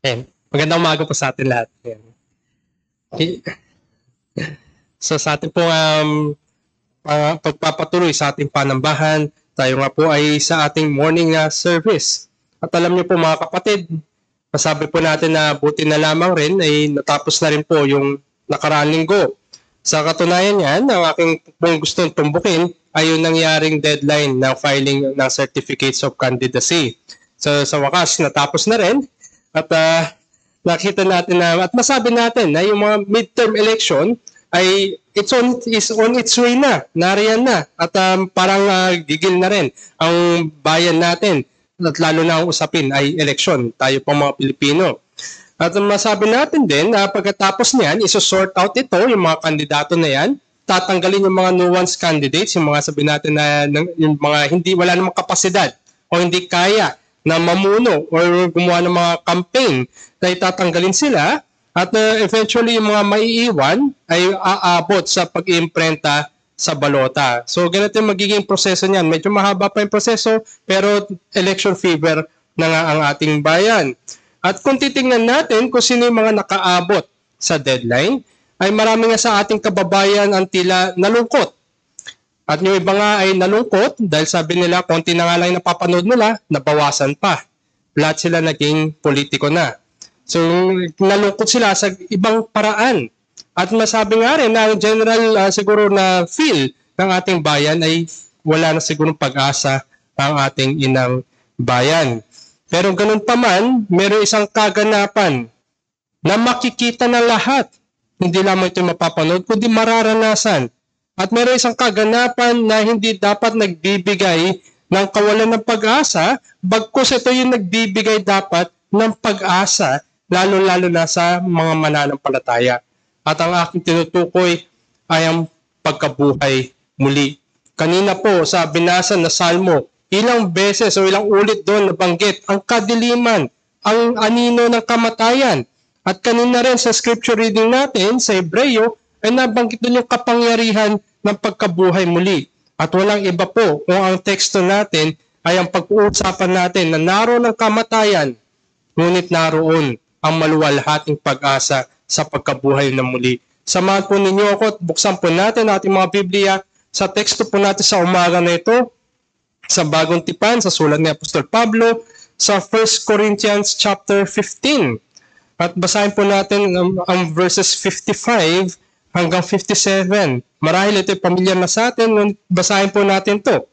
Ayan. Magandang umaga po sa atin lahat. Ayan. Okay. So sa ating pong pagpapatuloy sa ating panambahan, tayo nga po ay sa ating morning service. At alam niyo po mga kapatid, masabi po natin na buti na lamang rin ay natapos na rin po yung nakaraang linggo. Sa katunayan yan, ang aking pong gustong tumbukin ay yung nangyaring deadline ng filing ng Certificates of Candidacy. So sa wakas, natapos na rin. At nakita natin na, at masabi natin na yung mga midterm election ay is on its way na, nariyan na. At parang gigil na rin ang bayan natin. At lalo na ang usapin ay election, tayo pang mga Pilipino. At masabi natin din na pagkatapos niyan, iso-sort out ito, yung mga kandidato na yan, tatanggalin yung mga nuanced candidates, yung mga sabi natin na yung mga wala namang kapasidad o hindi kaya na mamuno or gumawa ng mga campaign na itatanggalin sila at eventually yung mga maiiwan ay aabot sa pag-iimprenta sa balota. So ganito yung magiging proseso niyan. Medyo mahaba pa yung proseso pero election fever na nga ang ating bayan. At kung titingnan natin kung sino yung mga nakaabot sa deadline, ay marami nga sa ating kababayan ang tila nalungkot. At yung iba nga ay nalungkot dahil sabi nila, konti na nga lang napapanood nila, nabawasan pa. Lahat sila naging politiko na. So, nalungkot sila sa ibang paraan. At masabi nga rin na general siguro na feel ng ating bayan ay wala na siguro pag-asa ang ating inang bayan. Pero ganun pa man, meron isang kaganapan na makikita na lahat. Hindi lamang ito mapapanood, kundi mararanasan. At meron isang kaganapan na hindi dapat nagbibigay ng kawalan ng pag-asa, bagkus ito yung nagbibigay dapat ng pag-asa, lalo-lalo na sa mga mananampalataya. At ang aking tinutukoy ay ang pagkabuhay muli. Kanina po sa binasa na Salmo, ilang beses o ilang ulit doon nabanggit ang kadiliman, ang anino ng kamatayan. At kanina rin sa scripture reading natin sa Hebreo ay nabanggit doon yung kapangyarihan ng pagkabuhay muli. At walang iba po kung ang teksto natin ay ang pag-uusapan natin na naroon ang kamatayan, ngunit naroon ang maluwalhating pag-asa sa pagkabuhay na muli. Samahan po ninyo ako at buksan po natin ating mga Biblia sa teksto po natin sa umaga na ito, sa Bagong Tipan, sa sulat ni Apostol Pablo, sa 1 Corinthians chapter 15. At basahin po natin ang verses 55 hanggang 57. Marahil ito pamilyar na sa atin, basahin po natin to.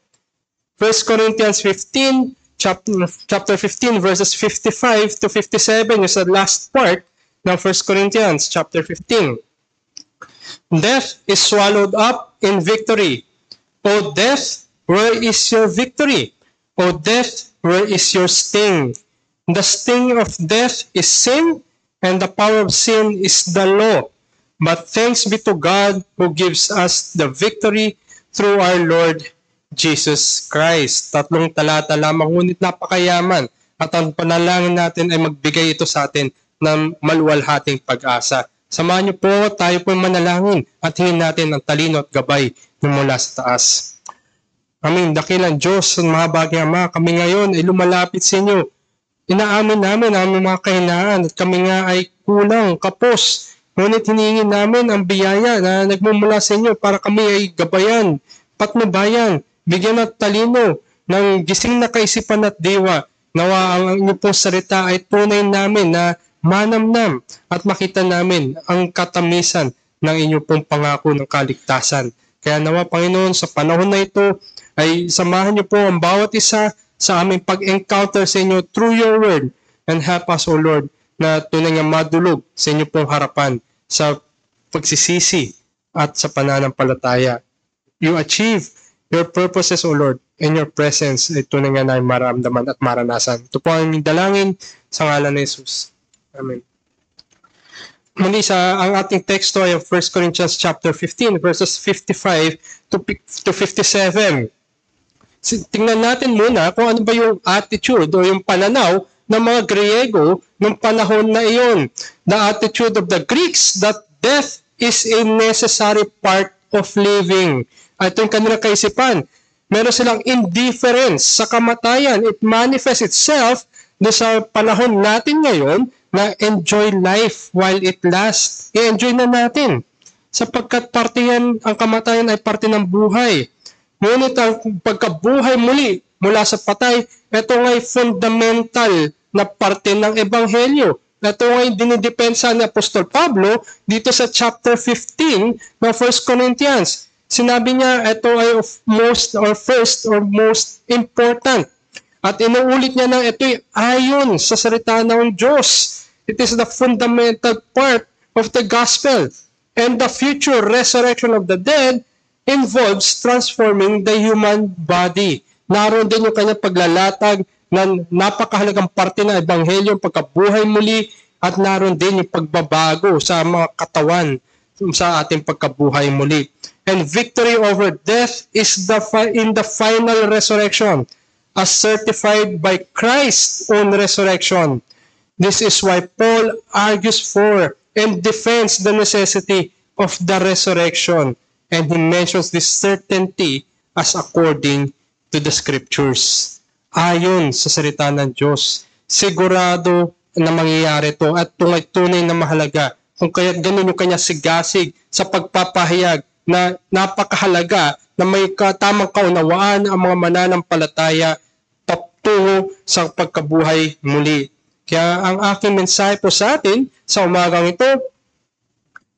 1 Corinthians 15, chapter 15, verses 55 to 57 is the last part ng 1 Corinthians chapter 15. Death is swallowed up in victory. O death, where is your victory? O death, where is your sting? The sting of death is sin, and the power of sin is the law. But thanks be to God who gives us the victory through our Lord Jesus Christ. 3 talata lamang, ngunit napakayaman. At ang panalangin natin ay magbigay ito sa atin ng maluwalhating pag-asa. Samahan niyo po, tayo po manalangin at hingin natin ang talino at gabay mula sa taas. Aming dakilang Diyos, mga bagay Ama, kami ngayon ay lumalapit sa inyo. Inaamin namin ang aming mga kahinaan at kami nga ay kulang, kapos. Ngunit hinihingin namin ang biyaya na nagmumula sa inyo para kami ay gabayan, patnubayan, bigyan ng talino, ng gising na kaisipan at diwa. Nawa ang inyong pong salita ay tunay namin na manamnam at makita namin ang katamisan ng inyong pong pangako ng kaligtasan. Kaya nawa Panginoon, sa panahon na ito ay samahan niyo po ang bawat isa sa aming pag-encounter sa inyo through your word and help us, O Lord, na tunay nga madulog sa inyo pong harapan sa pagsisisi at sa pananampalataya. You achieve your purposes, O Lord, in your presence ay tunay nga na maramdaman at maranasan. Ito po ang aming dalangin sa ngalan ni Jesus. Amen. Muli ang ating teksto ay 1 Corinthians chapter 15 verses 55 to 57. Tingnan natin muna kung ano ba yung attitude o yung pananaw ng mga Griego ng panahon na iyon. The attitude of the Greeks that death is a necessary part of living. Ito yung kanilang kaisipan. Meron silang indifference sa kamatayan. It manifests itself sa panahon natin ngayon na enjoy life while it lasts. I-enjoy na natin. Sapagkat parte yan, ang kamatayan ay parte ng buhay. Ngunit ang pagkabuhay muli mula sa patay, ito nga'y fundamental na parte ng Ebanghelyo. Ito nga'y dinidepensa ni Apostol Pablo dito sa chapter 15 ng 1 Corinthians. Sinabi niya, ito ay first or most important. At inuulit niya na ito'y ayon sa salita ng Diyos. It is the fundamental part of the gospel. And the future resurrection of the dead involves transforming the human body. Naroon din yung kanyang paglalatag ng napakahalagang parte ng Ebanghelyo, pagkabuhay muli, at naroon din yung pagbabago sa mga katawan sa ating pagkabuhay muli. And victory over death is in the final resurrection, as certified by Christ's own resurrection. This is why Paul argues for and defends the necessity of the resurrection, and he mentions this certainty as according to the scriptures. Ayon sa salita ng Diyos, sigurado na mangyayari ito at ito ay tunay na mahalaga. Kung kaya ganun yung kanya sigasig sa pagpapahayag na napakahalaga na may tamang kaunawaan ang mga mananampalataya patungo sa pagkabuhay muli. Kaya ang aking mensahe po sa atin sa umagang ito,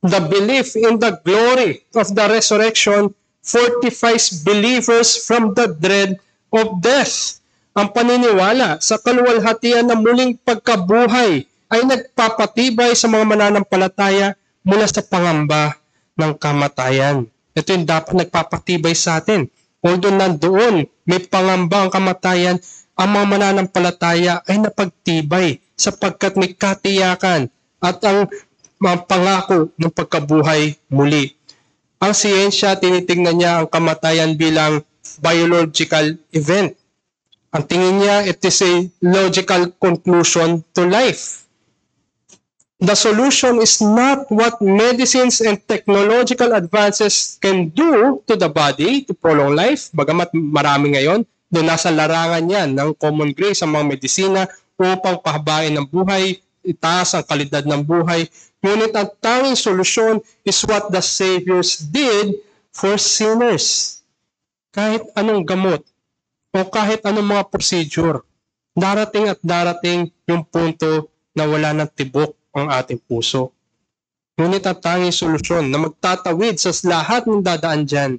the belief in the glory of the resurrection fortifies believers from the dread of death. Ang paniniwala sa kaluwalhatian ng muling pagkabuhay ay nagpapatibay sa mga mananampalataya mula sa pangamba ng kamatayan. Ito yung dapat nagpapatibay sa atin. Although nandoon may pangamba ang kamatayan, ang mga mananampalataya ay napagtibay sapagkat may katiyakan at ang mga pangako ng pagkabuhay muli. Ang siyensya, tinitingnan niya ang kamatayan bilang biological event. Ang tingin niya, it is a logical conclusion to life. The solution is not what medicines and technological advances can do to the body to prolong life. Bagamat marami ngayon, doon nasa larangan yan ng common grace ang mga medisina upang pahabain ng buhay, itaas ang kalidad ng buhay. Ngunit ang tanging solusyon is what the Saviors did for sinners. Kahit anong gamot o kahit anong mga procedure, darating at darating yung punto na wala ng tibok ang ating puso. Ngunit ang tanging solusyon na magtatawid sa lahat ng dadaan dyan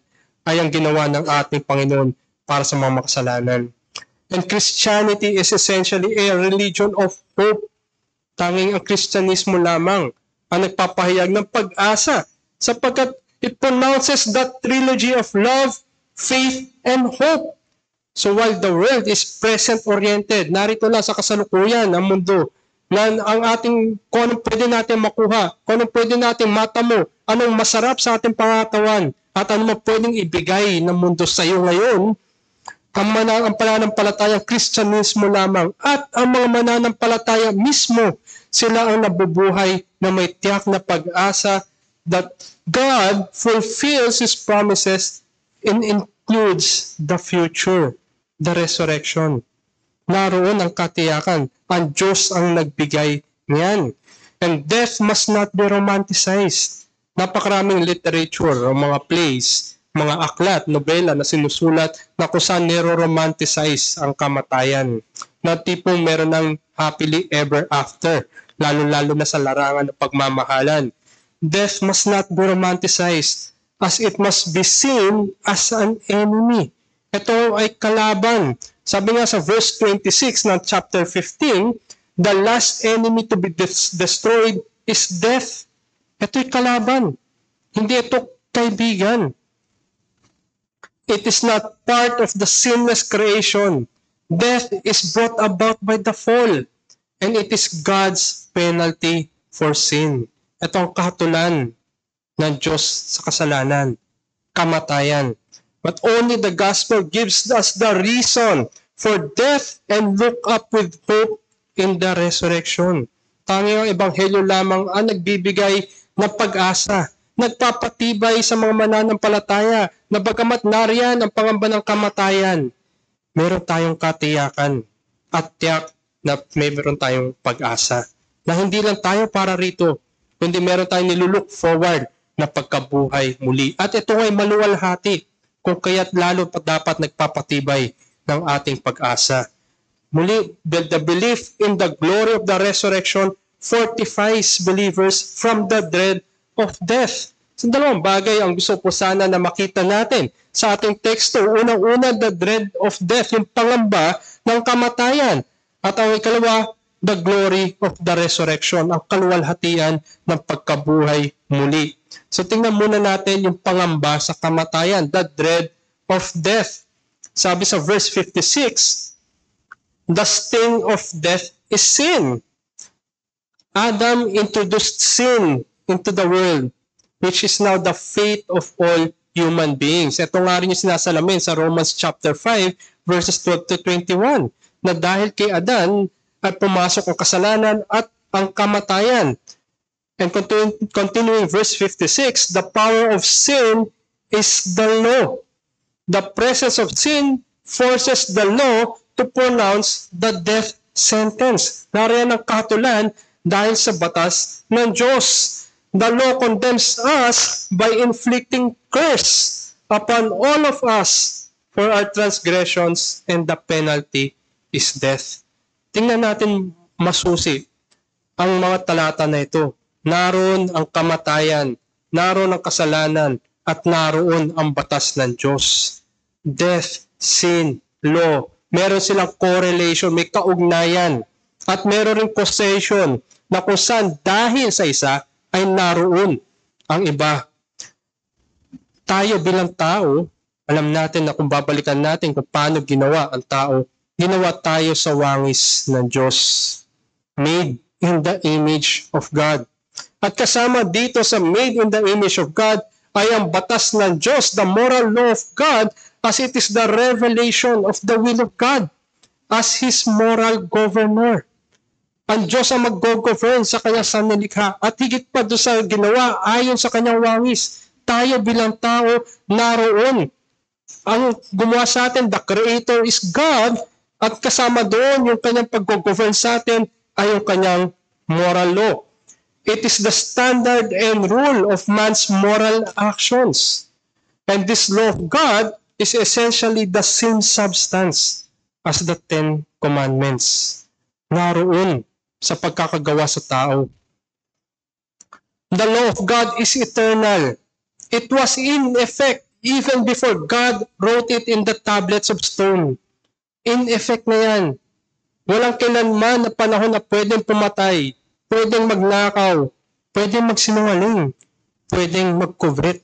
ay ang ginawa ng ating Panginoon para sa mga makasalanan. And Christianity is essentially a religion of hope. Tanging ang Kristyanismo lamang ang nagpapahayag ng pag-asa sapagkat it pronounces the trilogy of love, faith, and hope. So while the world is present-oriented, narito lang sa kasalukuyan ang mundo na ang ating, kung anong pwede natin makuha, kung anong pwede natin matamo, anong masarap sa ating pangatawan, at ano pwedeng ibigay ng mundo sa iyo ngayon, ang pananampalatayang Kristyanismo lamang at ang mga mananampalataya mismo, sila ang nabubuhay na may tiyak na pag-asa that God fulfills His promises and includes the future, the resurrection. Naroon ang katiyakan. Ang Diyos ang nagbigay niyan. And death must not be romanticized. Napakaraming literature o mga plays, mga aklat, nobela na sinusulat na kung saan niro-romanticize ang kamatayan. Na tipong meron ng happily ever after, lalo-lalo na sa larangan ng pagmamahalan. Death must not be romanticized as it must be seen as an enemy. Ito ay kalaban. Sabi nga sa verse 26 ng chapter 15, the last enemy to be destroyed is death. Ito'y kalaban. Hindi ito kaibigan. It is not part of the sinless creation. Death is brought about by the fall, and it is God's penalty for sin. Ito ang kahatulan ng Diyos sa kasalanan, kamatayan. But only the gospel gives us the reason for death and look up with hope in the resurrection. Tanging ang ebanghelyo lamang ang nagbibigay ng pag-asa, nagpapatibay sa mga mananampalataya na bagamat nariyan ang pangamba ng kamatayan, meron tayong katiyakan at tiyak na meron tayong pag-asa. na hindi lang tayo para rito, kundi meron tayong nilulook forward na pagkabuhay muli. At ito ay maluwalhati, kung kaya't lalo pa dapat nagpapatibay ng ating pag-asa. Muli, the belief in the glory of the resurrection fortifies believers from the dread of death. So, dalawang bagay ang gusto po sana na makita natin sa ating teksto. Unang-una, the dread of death, yung pangamba ng kamatayan. At ang ikalawa, the glory of the resurrection, ang kaluwalhatian ng pagkabuhay muli. So tingnan muna natin yung pangamba sa kamatayan, the dread of death. Sabi sa verse 56, the sting of death is sin. Adam introduced sin into the world, which is now the fate of all human beings. Ito nga rin yung sinasalamin sa Romans chapter 5, verses 12 to 21, na dahil kay Adan at pumasok ang kasalanan at ang kamatayan. And continuing verse 56, the power of sin is the law. The presence of sin forces the law to pronounce the death sentence. Nariyan ang katulan dahil sa batas ng Diyos. The law condemns us by inflicting curse upon all of us for our transgressions, and the penalty is death. Tingnan natin masusi ang mga talata na ito. Naroon ang kamatayan, naroon ang kasalanan, at naroon ang batas ng Diyos. Death, sin, law. Meron silang correlation, may kaugnayan. At meron ring causation na kung saan dahil sa isa ay naroon ang iba. Tayo bilang tao, alam natin na kung babalikan natin kung paano ginawa ang tao, ginawa tayo sa wangis ng Diyos. Made in the image of God. At kasama dito sa made in the image of God ay ang batas ng Diyos, the moral law of God, as it is the revelation of the will of God as His moral governor. Ang Diyos ang mag-govern sa kanyang sanlilikha at higit pa doon sa ginawa ayon sa kanyang wangis. Tayo bilang tao naroon. Ang gumawa sa atin, the Creator is God, at kasama doon yung kanyang pag-govern sa atin ay yung kanyang moral law. It is the standard and rule of man's moral actions. And this law of God is essentially the same substance as the 10 Commandments. Naroon sa pagkakagawa sa tao. The law of God is eternal. It was in effect even before God wrote it in the tablets of stone. In effect na yan. Walang kailanman na panahon na pwedeng pumatay, pwedeng magnakaw, pwedeng magsinungaling, pwedeng mag-covet,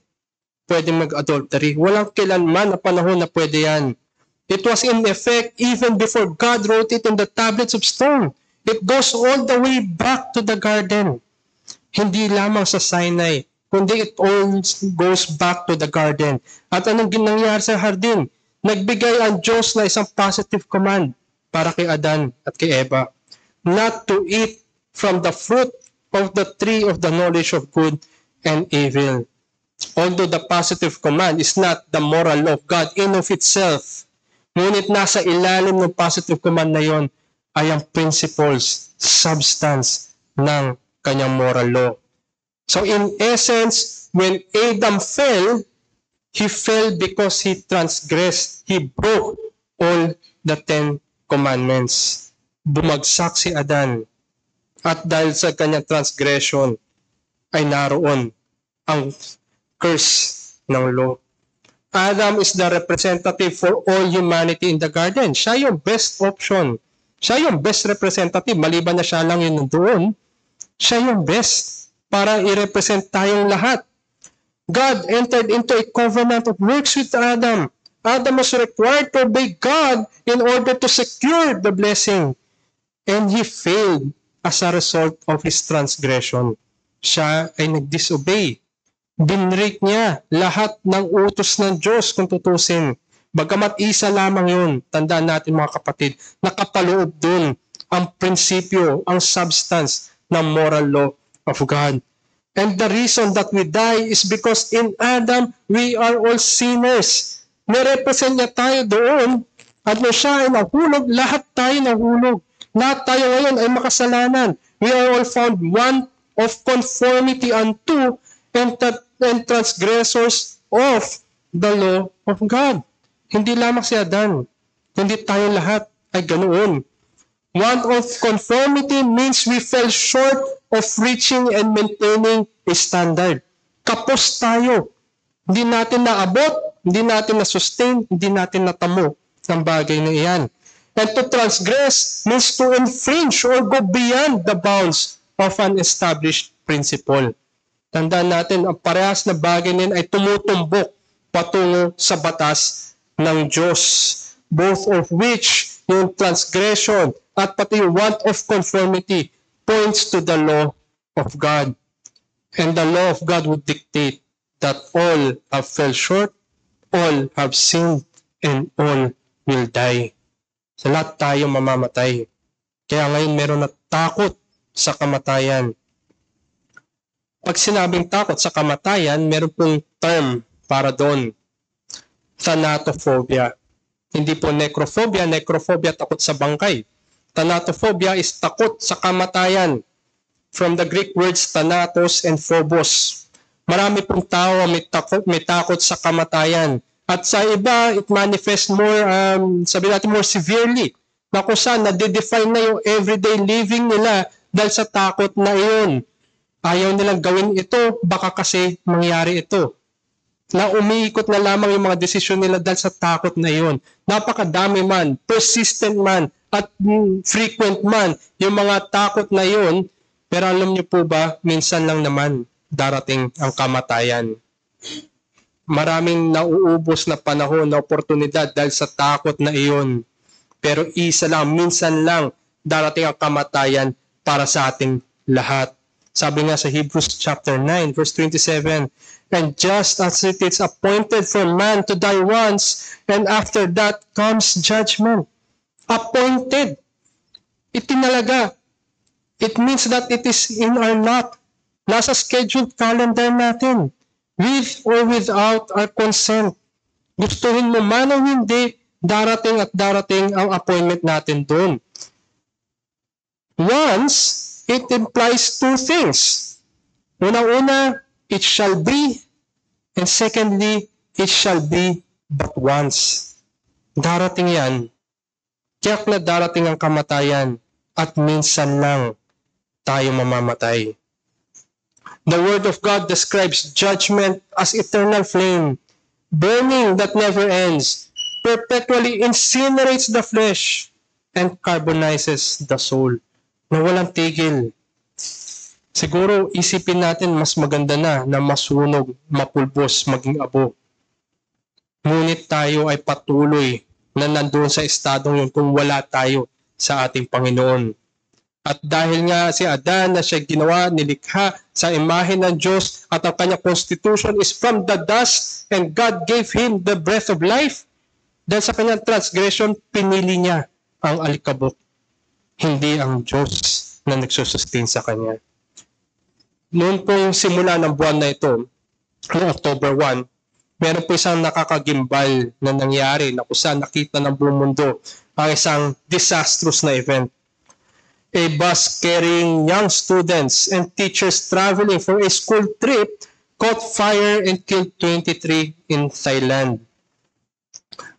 pwedeng mag-adultery. Walang kailanman na panahon na pwede yan. It was in effect even before God wrote it in the tablets of stone. It goes all the way back to the garden. Hindi lamang sa Sinai, kundi it all goes back to the garden. At anong nangyari sa hardin? Nagbigay ang Diyos na isang positive command para kay Adan at kay Eva. Not to eat from the fruit of the tree of the knowledge of good and evil. Although the positive command is not the moral law of God in of itself, ngunit nasa ilalim ng positive command na yon ay ang principles, substance ng kanyang moral law. So in essence, when Adam fell, he fell because he transgressed. He broke all the 10 commandments. Bumagsak si Adan. At dahil sa kanyang transgression, ay naroon ang curse ng law. Adam is the representative for all humanity in the garden. Siya yung best option. Siya yung best representative. Maliban na siya lang yun doon, siya yung best para i-represent tayong lahat. God entered into a covenant of works with Adam. Adam was required to obey God in order to secure the blessing. And he failed as a result of his transgression. Siya ay nag-disobey. Binreak niya lahat ng utos ng Diyos kung tutusin. Bagamat isa lamang yun, tandaan natin mga kapatid, nakapaloob dun ang prinsipyo, ang substance ng moral law of God. And the reason that we die is because in Adam, we are all sinners. Nirepresent niya tayo doon at nung siya ay nahulog, lahat tayo nahulog. Lahat tayo ngayon ay makasalanan. we are all found want of conformity unto and transgressors of the law of God. Hindi lamang si Adan, kundi tayo lahat ay ganoon. Want of conformity means we fell short of reaching and maintaining a standard. Kapos tayo. Hindi natin naabot, hindi natin na-sustain, hindi natin natamo ng bagay na iyan. And to transgress means to infringe or go beyond the bounds of an established principle. Tandaan natin, ang parehas na bagay na ay tumutumbok patungo sa batas ng Diyos. Both of which, yung transgression at pati yung want of conformity, points to the law of God. And the law of God would dictate that all have fell short, all have sinned, and all will die. Sa lahat tayo mamamatay. Kaya ngayon meron na takot sa kamatayan. Pag sinabing takot sa kamatayan, meron pong term para doon. Thanatophobia. Hindi po necrophobia. Necrophobia, takot sa bangkay. Thanatophobia is takot sa kamatayan. From the Greek words thanatos and phobos. Marami pong tao may takot sa kamatayan. At sa iba, it manifests more, sabi natin more severely. Na kung saan, na-define na yung everyday living nila dahil sa takot na iyon. Ayaw nilang gawin ito, baka kasi mangyari ito. Na umiikot na lamang yung mga desisyon nila dahil sa takot na iyon. Napakadami man, persistent man, at frequent man yung mga takot na iyon. Pero alam niyo po ba, minsan lang naman darating ang kamatayan. Maraming nauubos na panahon na oportunidad dahil sa takot na iyon. Pero isa lang, minsan lang darating ang kamatayan para sa ating lahat. Sabi nga sa Hebrews chapter 9 verse 27, and just as it is appointed for man to die once, and after that comes judgment. Appointed. Itinalaga. It means that it is in our lot. Nasa scheduled calendar natin. With or without our consent. Gustuhin mo man o hindi, darating at darating ang appointment natin doon. Once, it implies two things. Una-una, it shall be. And secondly, it shall be but once. Darating yan. Tiyak na darating ang kamatayan at minsan lang tayo mamamatay. The Word of God describes judgment as eternal flame, burning that never ends, perpetually incinerates the flesh, and carbonizes the soul. Na walang tigil. Siguro isipin natin mas maganda na masunog, mapulbos, maging abo. Ngunit tayo ay patuloy na nandoon sa estadong yun kung wala tayo sa ating Panginoon. At dahil nga si Adan na siya ginawa, nilikha sa imahe ng Diyos at ang kanyang constitution is from the dust and God gave him the breath of life. Dahil sa kanyang transgression, pinili niya ang alikabok, hindi ang Diyos na nagsusustain sa kanya. Noon pong simula ng buwan na ito, noong October 1, meron po isang nakakagimbal na nangyari na kung saan nakita ng buong mundo ang isang disastrous na event. A bus carrying young students and teachers traveling for a school trip caught fire and killed 23 in Thailand.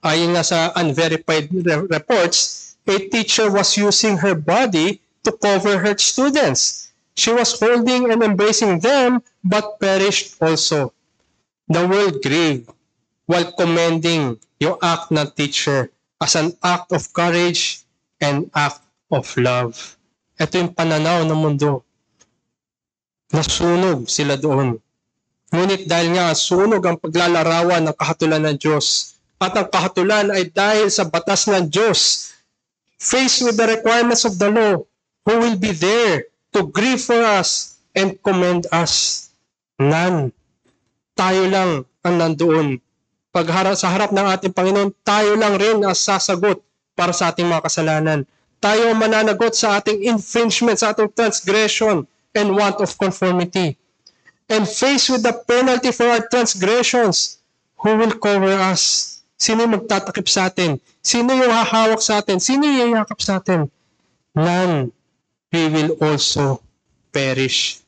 Ayon nga sa unverified reports, a teacher was using her body to cover her students. She was holding and embracing them but perished also. The world grieved while commending yung act ng teacher as an act of courage and act of love. Ito yung pananaw ng mundo. Nasunog sila doon. Ngunit dahil nga sunog ang paglalarawan ng kahatulan ng Diyos at ang kahatulan ay dahil sa batas ng Diyos, faced with the requirements of the law, who will be there to grieve for us and commend us? None. Tayo lang ang nandoon. Sa harap ng ating Panginoon, tayo lang rin ang sasagot para sa ating mga kasalanan. Tayo ang mananagot sa ating infringement, sa ating transgression and want of conformity. And faced with the penalty for our transgressions, who will cover us? Sino yung magtatakip sa atin? Sino yung hahawak sa atin? Sino yung yayakap sa atin? None. we will also perish.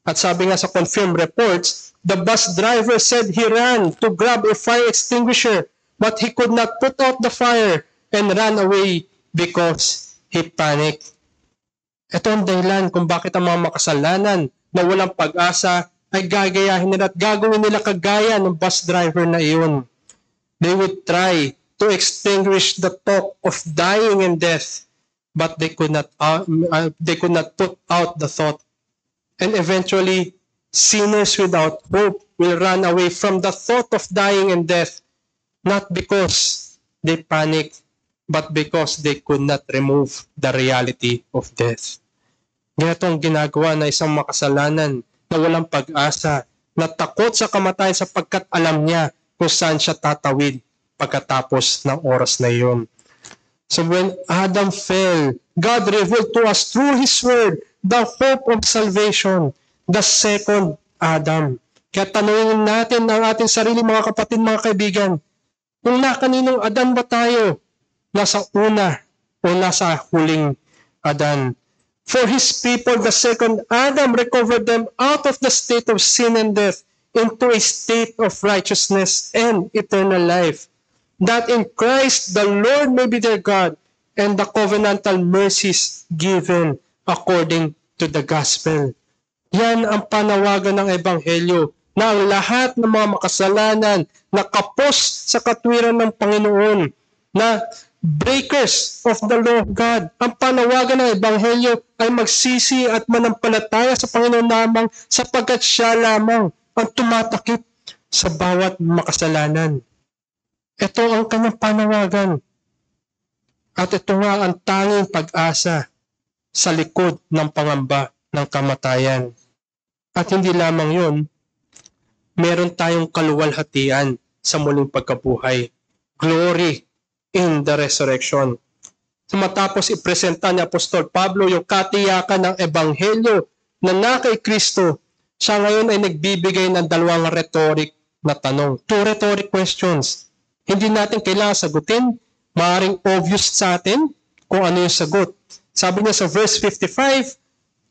At sabi nga sa confirmed reports, the bus driver said he ran to grab a fire extinguisher, but he could not put out the fire and ran away because he panicked. Ito ang dahilan kung bakit ang mga makasalanan na walang pag-asa ay gagayahin nila at gagawin nila kagaya ng bus driver na iyon. They would try to extinguish the thought of dying and death, but they could not put out the thought. And eventually, sinners without hope will run away from the thought of dying and death, not because they panicked, but because they could not remove the reality of death. Ganito ang ginagawa na isang makasalanan na walang pag-asa, na takot sa kamatayan sapagkat alam niya kung saan siya tatawid pagkatapos ng oras na iyon. So when Adam fell, God revealed to us through His Word the hope of salvation, the second Adam. Kaya tanungin natin ang ating sarili, mga kapatid, mga kaibigan, kung nakaninong Adan ba tayo? Nasa una o nasa huling Adan? For His people, the second Adam recovered them out of the state of sin and death into a state of righteousness and eternal life, that in Christ the Lord may be their God, and the covenantal mercies given according to the gospel. Yan ang panawagan ng Ebanghelyo, na ang lahat ng mga makasalanan na kapos sa katwiran ng Panginoon, na breakers of the law of God, ang panawagan ng Ebanghelyo ay magsisi at manampalataya sa Panginoon lamang, sapagkat siya lamang ang tumatakip sa bawat makasalanan. Ito ang kanyang panawagan. At ito nga ang tanging pag-asa sa likod ng pangamba ng kamatayan. At hindi lamang yun, meron tayong kaluwalhatian sa muling pagkabuhay. Glory in the resurrection. So matapos ipresenta ni Apostol Pablo yung katiyakan ng Ebanghelyo na na kay Kristo, siya ngayon ay nagbibigay ng dalawang rhetoric na tanong. Two rhetoric questions. Hindi natin kailangan sagutin. Maaaring obvious sa atin kung ano yung sagot. Sabi niya sa verse 55,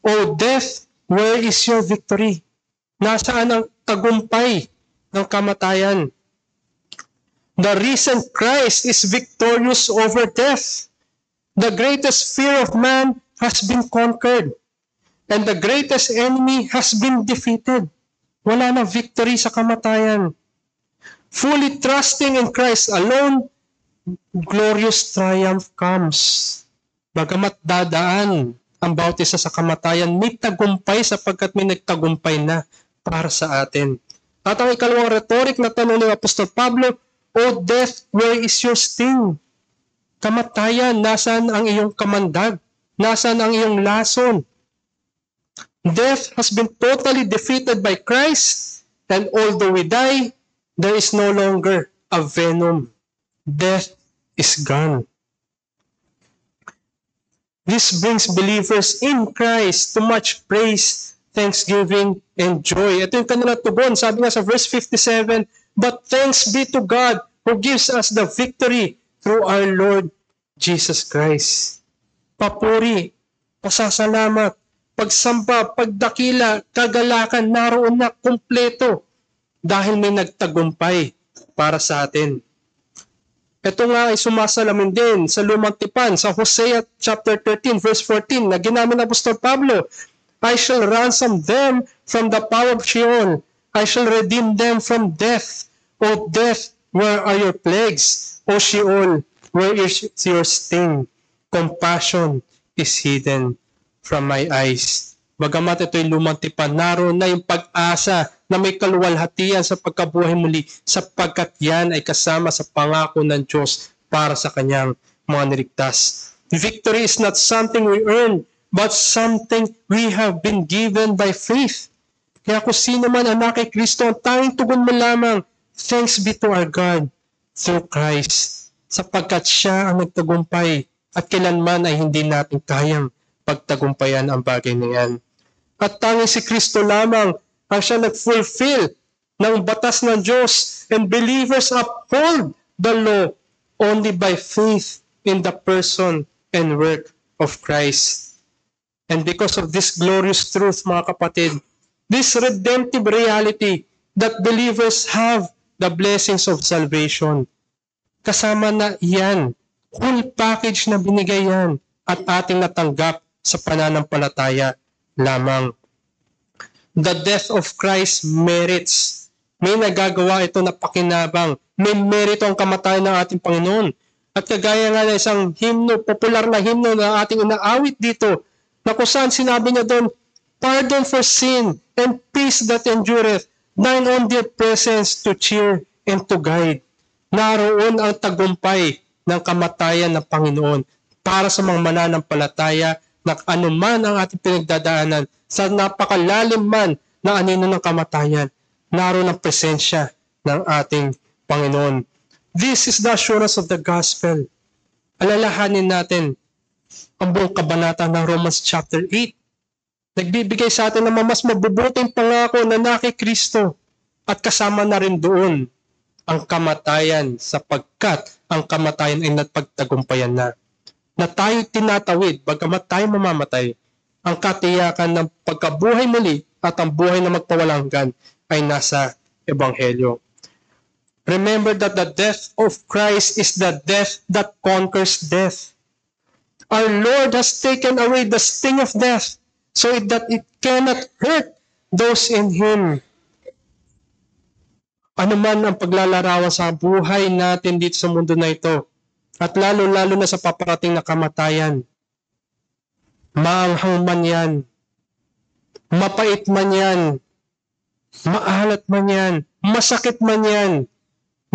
O death, where is your victory? Nasaan ang tagumpay ng kamatayan? The risen Christ is victorious over death. The greatest fear of man has been conquered, and the greatest enemy has been defeated. Wala na victory sa kamatayan. Fully trusting in Christ alone, glorious triumph comes. Bagamat dadaan ang bawat isa sa kamatayan, may tagumpay sapagkat may nagtagumpay na para sa atin. At ang ikalawang rhetoric na tanong ni Apostol Pablo, O death, where is your sting? Kamatayan, nasaan ang iyong kamandag? Nasaan ang iyong lason? Death has been totally defeated by Christ, and although we die, there is no longer a venom. Death is gone. This brings believers in Christ to much praise, thanksgiving, and joy. Ito yung kanilang tugon. Sabi nga sa verse 57, But thanks be to God who gives us the victory through our Lord Jesus Christ. Papuri, pasasalamat, pagsamba, pagdakila, kagalakan, naroon na kumpleto dahil may nagtagumpay para sa atin. Ito nga ay sumasalamin din sa Lumang Tipan, sa Hosea chapter 13 verse 14 na ginamit ng Apostol Pablo. I shall ransom them from the power of Sheol. I shall redeem them from death. O death, where are your plagues? O Sheol, where is your sting? Compassion is hidden from my eyes. Bagamat ito'y lumang tipan, naroon na yung pag-asa na may kaluwalhatian sa pagkabuhay muli, sapagkat yan ay kasama sa pangako ng Diyos para sa kanyang mga niligtas. Victory is not something we earn, but something we have been given by faith. Kaya kung sino man ang kay Kristo, ang tanging tugon mo lamang, thanks be to our God through Christ, sapagkat siya ang nagtagumpay at kailanman ay hindi natin kayang pagtagumpayan ang bagay na yan. At tanging si Kristo lamang ang siya nag-fulfill ng batas ng Diyos, and believers uphold the law only by faith in the person and work of Christ. And because of this glorious truth, mga kapatid, this redemptive reality that believers have the blessings of salvation, kasama na yan, full package na binigay yan at ating natanggap sa pananampalataya lamang. The death of Christ merits. May nagagawa ito na pakinabang. May merito ang kamatayan ng ating Panginoon. At kagaya nga na isang himno, popular na himno na ating inaawit dito, na kung saan sinabi niya doon, pardon for sin and peace that endureth, thine own dear presence to cheer and to guide. Naroon ang tagumpay ng kamatayan ng Panginoon para sa mga mananampalataya na anuman ang ating pinagdadaanan, sa napakalalim man na anino ng kamatayan, naroon ang presensya ng ating Panginoon. This is the assurance of the gospel. Alalahanin natin ang buong kabanata ng Romans chapter 8. Nagbibigay sa atin ng mas mabubuting pangako na naki Kristo at kasama na rin doon ang kamatayan sapagkat ang kamatayan ay napagtagumpayan na. Na tayo tinatawid, bagamat tayo mamamatay, ang katiyakan ng pagkabuhay muli at ang buhay na magpawalang hanggan ay nasa Ebanghelyo. Remember that the death of Christ is the death that conquers death. Our Lord has taken away the sting of death so that it cannot hurt those in Him. Ano man ang paglalarawan sa buhay natin dito sa mundo na ito, at lalo-lalo na sa paparating na kamatayan, maanghang man yan, mapait man yan, maalat man yan, masakit man yan,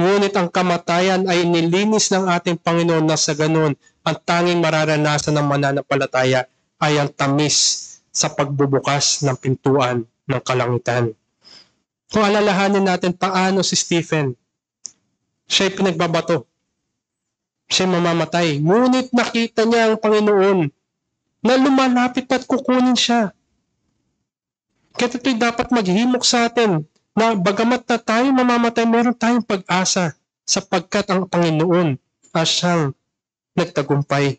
ngunit ang kamatayan ay nilinis ng ating Panginoon na sa ganun, ang tanging mararanasan ng mananampalataya ay ang tamis sa pagbubukas ng pintuan ng kalangitan. Kung alalahanin natin paano si Stephen, siya'y pinagbabato, siya'y mamamatay, ngunit nakita niya ang Panginoon na lumalapit at kukunin siya. Kaya ito'y dapat maghimok sa atin na bagamat na tayo mamamatay, meron tayong pag-asa sapagkat ang Panginoon ay siyang nagtagumpay.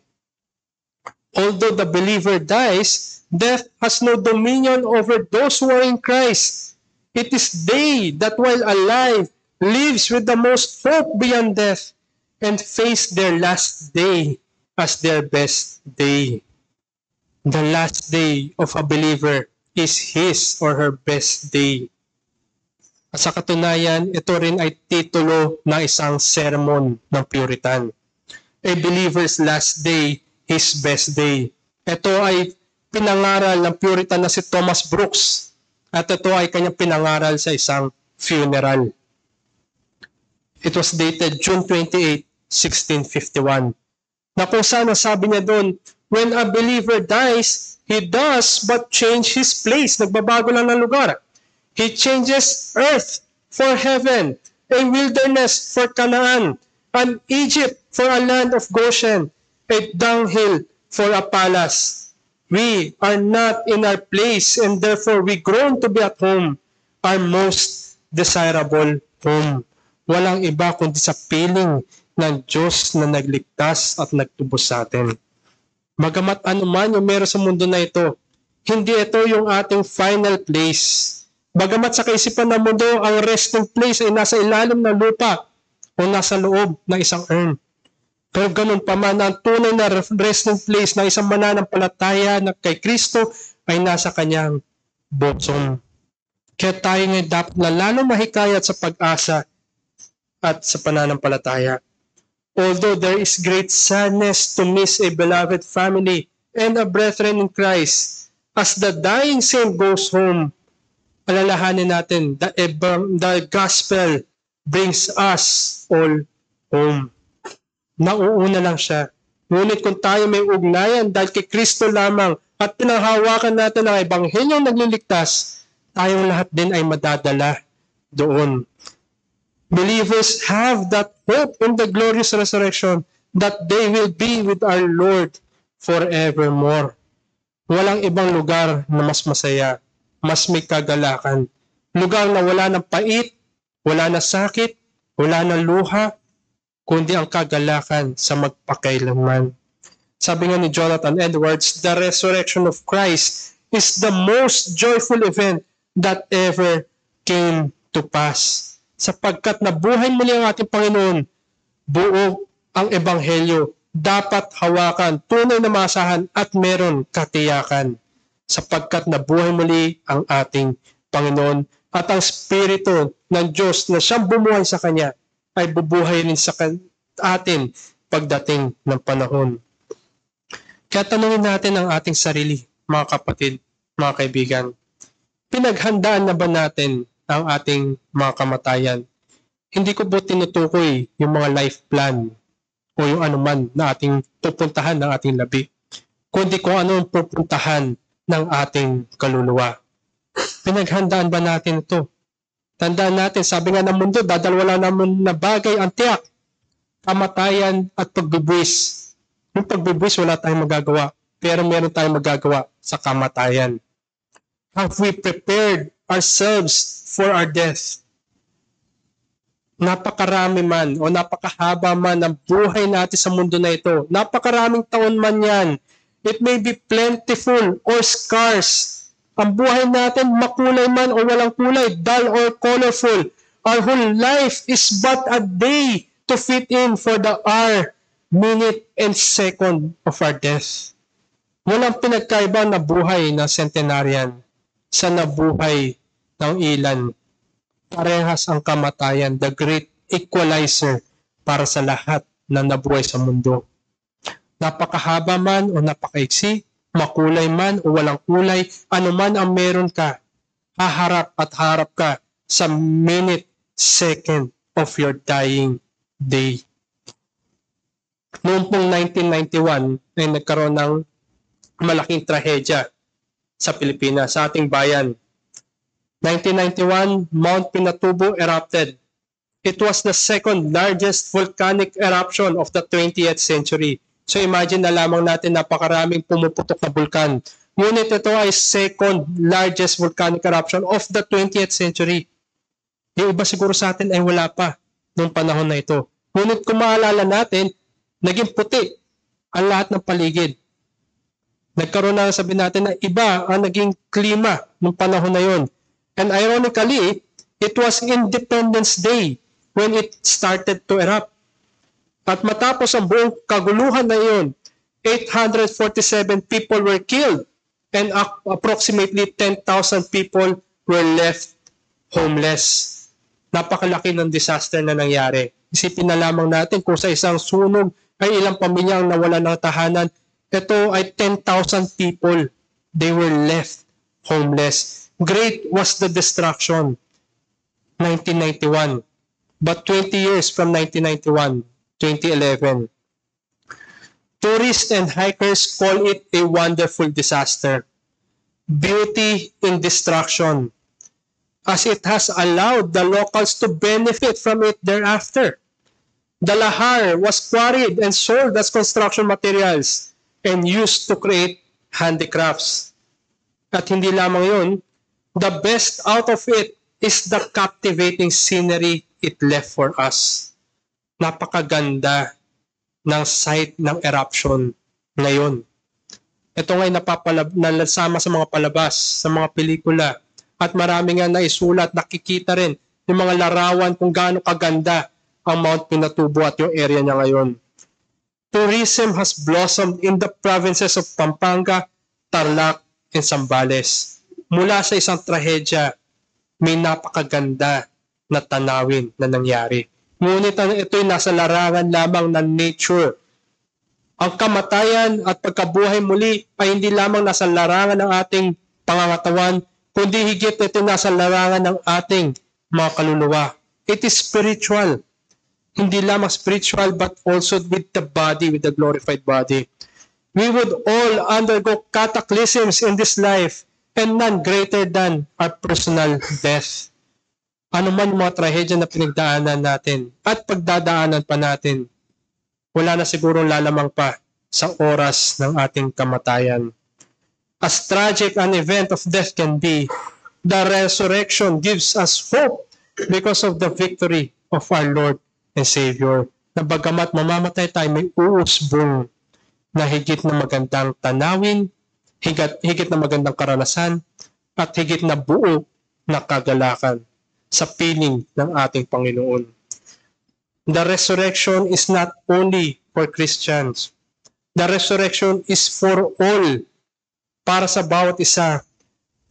Although the believer dies, death has no dominion over those who are in Christ. It is they that while alive lives with the most hope beyond death and face their last day as their best day. The last day of a believer is his or her best day. At sa katunayan, ito rin ay titulo ng isang sermon ng Puritan. A believer's last day, his best day. Ito ay pinangaral ng Puritan na si Thomas Brooks. At ito ay kanyang pinangaral sa isang funeral. It was dated June 28, 1651. Na kung saan sabi niya doon, when a believer dies, he does but change his place. Nagbabago lang ng lugar. He changes earth for heaven, a wilderness for Canaan, an Egypt for a land of Goshen, a dunghill for a palace. We are not in our place and therefore we groan to be at home, our most desirable home. Walang iba kundi sa piling ng Diyos na nagligtas at nagtubos sa atin. Magamat anuman yung meron sa mundo na ito, hindi ito yung ating final place. Bagamat sa kaisipan ng mundo, ang resting place ay nasa ilalim ng lupa o nasa loob ng isang urn. Pero ganun pa man, ang tunay na resting place ng isang mananampalataya na kay Kristo ay nasa kanyang bosom. Kaya tayo ngayon dapat na lalo mahikayat sa pag-asa at sa pananampalataya. Although there is great sadness to miss a beloved family and a brethren in Christ, as the dying saint goes home, alalahanin natin, the gospel brings us all home. Nauuna lang siya. Ngunit kung tayo may ugnayan dahil kay Kristo lamang at pinanghawakan natin ang Ebanghelyong nagliligtas, tayong lahat din ay madadala doon. Believers have that hope in the glorious resurrection that they will be with our Lord forevermore. Walang ibang lugar na mas masaya, mas may kagalakan. Lugar na wala ng pait, wala na sakit, wala na luha, kundi ang kagalakan sa magpakailanman. Sabi nga ni Jonathan Edwards, the resurrection of Christ is the most joyful event that ever came to pass. Sapagkat nabuhay muli ang ating Panginoon, buo ang Ebanghelyo, dapat hawakan, tunay na masahan at meron katiyakan. Sapagkat nabuhay muli ang ating Panginoon at ang Espiritu ng Diyos na siyang bumuhay sa Kanya ay bubuhay rin sa atin pagdating ng panahon. Kaya tanungin natin ang ating sarili, mga kapatid, mga kaibigan. Pinaghandaan na ba natin ang ating mga kamatayan? Hindi ko po tinutukoy yung mga life plan o yung anuman na ating pupuntahan ng ating labi, kundi kung ano ang pupuntahan ng ating kaluluwa. Pinaghandaan ba natin ito? Tandaan natin, sabi nga ng mundo, dadalwala naman na bagay ang tiyak, kamatayan at pagbubwis. Yung pagbubwis, wala tayong magagawa, pero meron tayong magagawa sa kamatayan. Have we prepared ourselves for our death? Napakarami man o napakahaba man ang buhay natin sa mundo na ito. Napakaraming taon man yan. It may be plentiful or scarce. Ang buhay natin, makulay man o walang kulay, dull or colorful. Our whole life is but a day to fit in for the hour, minute, and second of our death. Walang pinagkaiba na buhay na centenarian sa nabuhay ng ilan. Parehas ang kamatayan, the great equalizer para sa lahat na nabuhay sa mundo. Napakahaba man o napakaiksi, makulay man o walang kulay, anuman ang meron ka, haharap at harap ka sa minute, second of your dying day. Noong pong 1991 ay nagkaroon ng malaking trahedya sa Pilipinas, sa ating bayan. 1991, Mount Pinatubo erupted. It was the second largest volcanic eruption of the 20th century. So imagine na lamang natin napakaraming pumuputok na bulkan. Ngunit ito ay second largest volcanic eruption of the 20th century. Yung iba siguro sa atin ay wala pa noong panahon na ito. Ngunit kung maalala natin, naging puti ang lahat ng paligid. Nagkaroon na, sabi natin, na iba ang naging klima noong panahon na yon. And ironically, it was Independence Day when it started to erupt. At matapos ang buong kaguluhan na iyon, 847 people were killed and approximately 10,000 people were left homeless. Napakalaki ng disaster na nangyari. Isipin na lamang natin kung sa isang sunog ay ilang pamilya ang nawala ng tahanan. Ito ay 10,000 people. They were left homeless. Great was the destruction, 1991. But 20 years from 1991, 2011, tourists and hikers call it a wonderful disaster. Beauty in destruction, as it has allowed the locals to benefit from it thereafter. The lahar was quarried and sold as construction materials and used to create handicrafts. At hindi lamang yun, the best out of it is the captivating scenery it left for us. Napakaganda ng site ng eruption ngayon. Ito nga'y nalasama sa mga palabas, sa mga pelikula, at marami nga naisulat, nakikita rin yung mga larawan kung gaano kaganda ang Mount Pinatubo at yung area niya ngayon. Tourism has blossomed in the provinces of Pampanga, Tarlac, and Zambales. Mula sa isang trahedya, may napakaganda na tanawin na nangyari. Ngunit ito'y nasa larangan lamang ng nature. Ang kamatayan at pagkabuhay muli ay hindi lamang nasa larangan ng ating pangangatawan, kundi higit ito nasa larangan ng ating mga kaluluwa. It is spiritual. Hindi lamang spiritual but also with the body, with the glorified body. We would all undergo cataclysms in this life and none greater than our personal death. Ano man mga trahedya na pinagdaanan natin at pagdadaanan pa natin, wala na sigurong lalamang pa sa oras ng ating kamatayan. As tragic an event of death can be, the resurrection gives us hope because of the victory of our Lord and Savior. Na bagamat mamamatay tayo, may uusbong. na higit na magandang tanawin, higit na magandang karanasan, at higit na buo na kagalakan sa piling ng ating Panginoon. The resurrection is not only for Christians. The resurrection is for all, para sa bawat isa.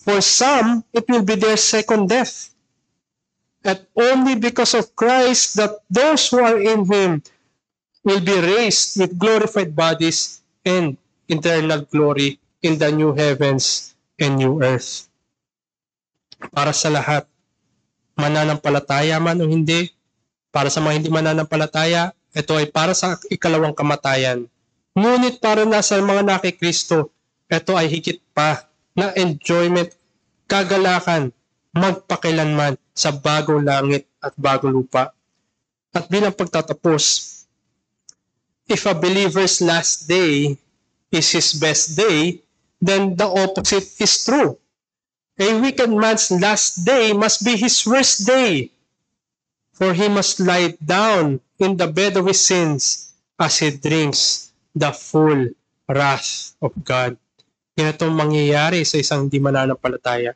For some, it will be their second death. And only because of Christ that those who are in Him will be raised with glorified bodies and eternal glory in the new heavens and new earth. Para sa lahat, mananampalataya man o hindi, para sa mga hindi mananampalataya, ito ay para sa ikalawang kamatayan. Ngunit para na sa mga nakikristo, ito ay higit pa na enjoyment, kagalakan, magpakilanman sa bagong langit at bagong lupa. At bilang pagtatapos, if a believer's last day is his best day, then the opposite is true. A wicked man's last day must be his worst day, for he must lie down in the bed of his sins as he drinks the full wrath of God. Yan itong mangyayari sa isang hindi mananampalataya.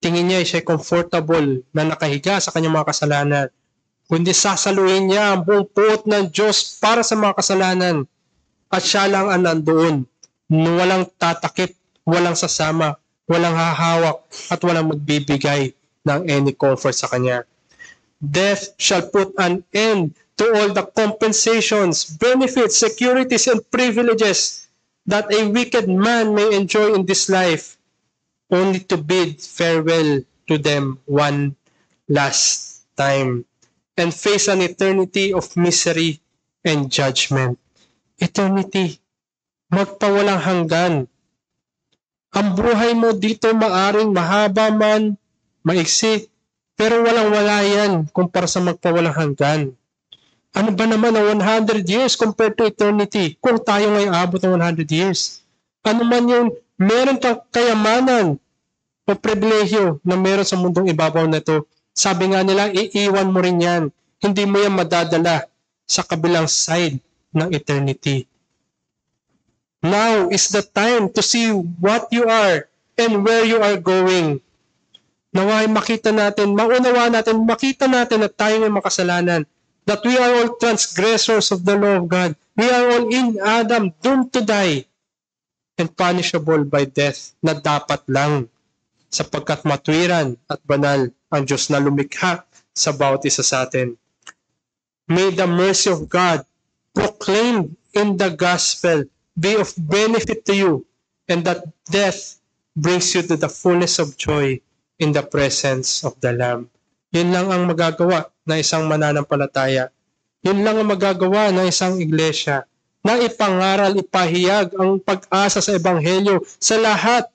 Tingin niya siya comfortable na nakahiga sa kanyang mga kasalanan, kundi sasaluhin niya ang buong puot ng Diyos para sa mga kasalanan. At siya lang ang nandoon, walang tatakip, walang sasama, walang hahawak, at walang magbibigay ng any comfort sa kanya. Death shall put an end to all the compensations, benefits, securities, and privileges that a wicked man may enjoy in this life, only to bid farewell to them one last time and face an eternity of misery and judgment. Eternity, magpawalang hanggan. Ang buhay mo dito maaring mahaba man, maiksi, pero walang-wala yan kumpara sa magpawalang hanggan. Ano ba naman ang 100 years compared to eternity kung tayo ngayon abot ng 100 years? Ano man yung meron kang kayamanan o pribilehyo na meron sa mundong ibabaw na ito, sabi nga nila, iiwan mo rin yan. Hindi mo yan madadala sa kabilang side ng eternity. Now is the time to see what you are and where you are going. Naway makita natin, maunawa natin, makita natin na tayo may makasalanan. That we are all transgressors of the law of God. We are all in Adam, doomed to die and punishable by death, na dapat lang sapagkat matwiran at banal ang Diyos na lumikha sa bawat isa sa atin. May the mercy of God proclaimed in the gospel be of benefit to you, and that death brings you to the fullness of joy in the presence of the Lamb. Yun lang ang magagawa na isang mananampalataya. Yun lang ang magagawa ng isang iglesia na ipangaral, ipahayag ang pag-asa sa Ebanghelyo sa lahat.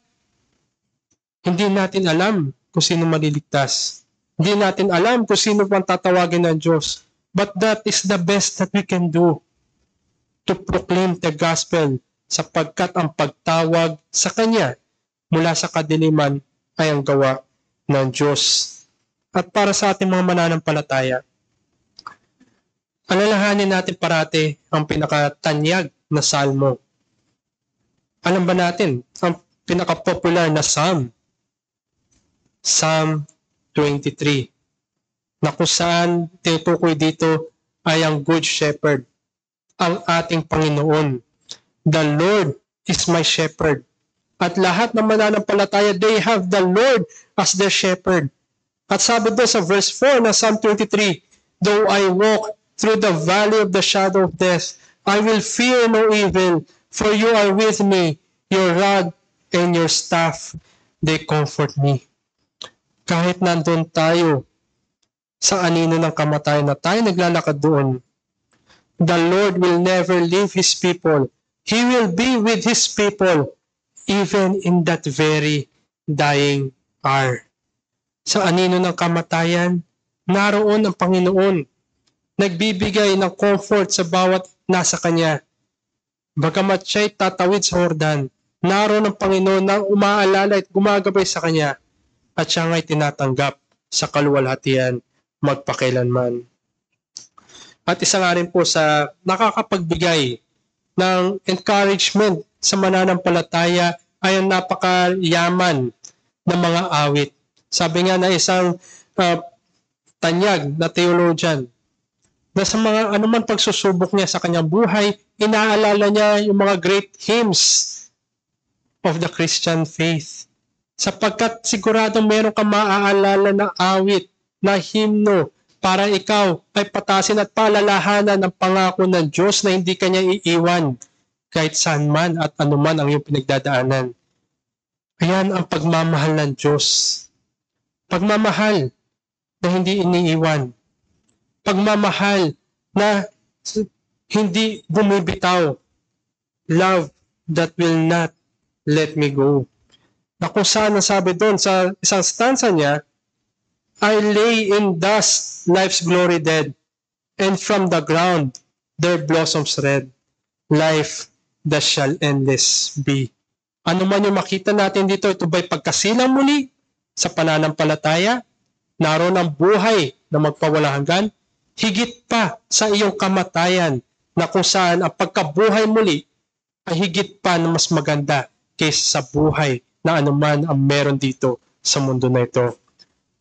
Hindi natin alam kung sino maliligtas. Hindi natin alam kung sino pang tatawagin ng Diyos. But that is the best that we can do, to proclaim the gospel, sapagkat ang pagtawag sa Kanya mula sa kadiliman ay ang gawa ng Diyos. At para sa ating mga mananampalataya, alalahanin natin parati ang pinakatanyag na salmo. Alam ba natin ang pinaka-popular na psalm? Psalm 23, na kung saan tinutukoy dito ay ang Good Shepherd, ang ating Panginoon. The Lord is my shepherd. At lahat ng mananampalataya, they have the Lord as their shepherd. At sabi doon sa verse 4 na Psalm 23, though I walk through the valley of the shadow of death, I will fear no evil, for you are with me, your rod and your staff, they comfort me. Kahit nandun tayo sa anino ng kamatayan na tayo naglalakad doon, the Lord will never leave His people. He will be with His people even in that very dying hour. Sa anino ng kamatayan, naroon ang Panginoon, nagbibigay ng comfort sa bawat nasa Kanya. Bagamat siya'y tatawid sa Jordan, naroon ang Panginoon na umaalala at gumagabay sa Kanya, at siya nga'y tinatanggap sa kaluwalhatian magpakailanman. At isa nga rin po sa nakakapagbigay ng encouragement sa mananampalataya ay ang napakayaman ng mga awit. Sabi nga na isang tanyag na theologian, na sa mga anuman pagsusubok niya sa kanyang buhay, inaalala niya yung mga great hymns of the Christian faith. Sapagkat siguradong meron kang maaalala na awit, na himno, para ikaw ay patasin at palalahanan ng pangako ng Diyos na hindi kanya iiwan kahit saan man at anuman ang iyong pinagdadaanan. Ayan ang pagmamahal ng Diyos. Pagmamahal na hindi iniiwan. Pagmamahal na hindi bumibitaw. Love that will not let me go. Na kung saan nasabi doon sa isang stanza niya, I lay in dust life's glory dead, and from the ground their blossoms red. Life that shall endless be. Ano man yung makita natin dito, ito ba'y pagkasilang muli sa pananampalataya? Naroon ang buhay na magpawalang hanggan? Higit pa sa iyong kamatayan na kung saan ang pagkabuhay muli ay higit pa na mas maganda kaysa sa buhay na anuman ang meron dito sa mundo na ito.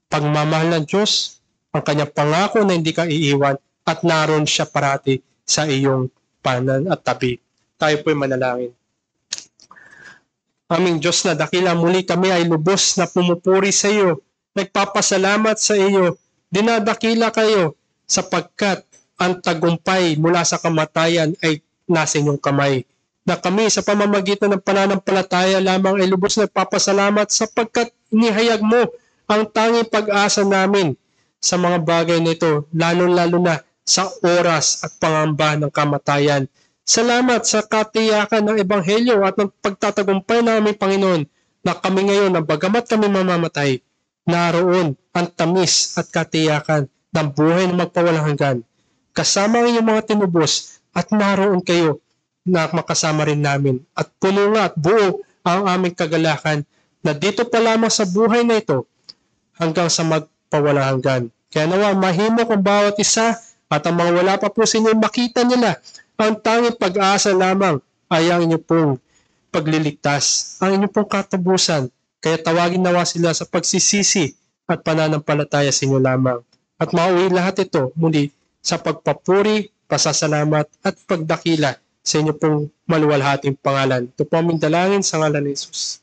Pagmamahal ng Diyos, ang kanyang pangako na hindi ka iiwan at naroon siya parati sa iyong panan at tabi. Tayo po'y manalangin. Aming Diyos na dakila, muli kami ay lubos na pumupuri sa iyo. Nagpapasalamat sa iyo. Dinadakila kayo sapagkat ang tagumpay mula sa kamatayan ay nasa inyong kamay. Na kami sa pamamagitan ng pananampalataya lamang ay lubos na nagpapasalamat sapagkat inihayag mo ang tanging pag-asa namin sa mga bagay na ito, lalo-lalo na sa oras at pangamba ng kamatayan. Salamat sa katiyakan ng Ebanghelyo at ng pagtatagumpay namin, Panginoon, na kami ngayon, na bagamat kami mamamatay, naroon ang tamis at katiyakan ng buhay na magpawalang hanggan. Kasama ang inyong mga tinubos at naroon kayo na makasama rin namin. At puno nga at buo ang aming kagalakan na dito pa lamang sa buhay na ito hanggang sa magpawalang hanggan. Kaya nawa, mahimok ang bawat isa at ang mga wala pa po sa inyo makita nila. Ang tanging pag-asa lamang ay ang inyong pong pagliligtas, ang inyong pong katapusan. Kaya tawagin nawa sila sa pagsisisi at pananampalataya sa inyo lamang. At mauwi lahat ito muli sa pagpapuri, pasasalamat at pagdakila sa inyo pong maluwalhating pangalan. Ito po aming dalangin sa ngalan ni Jesus.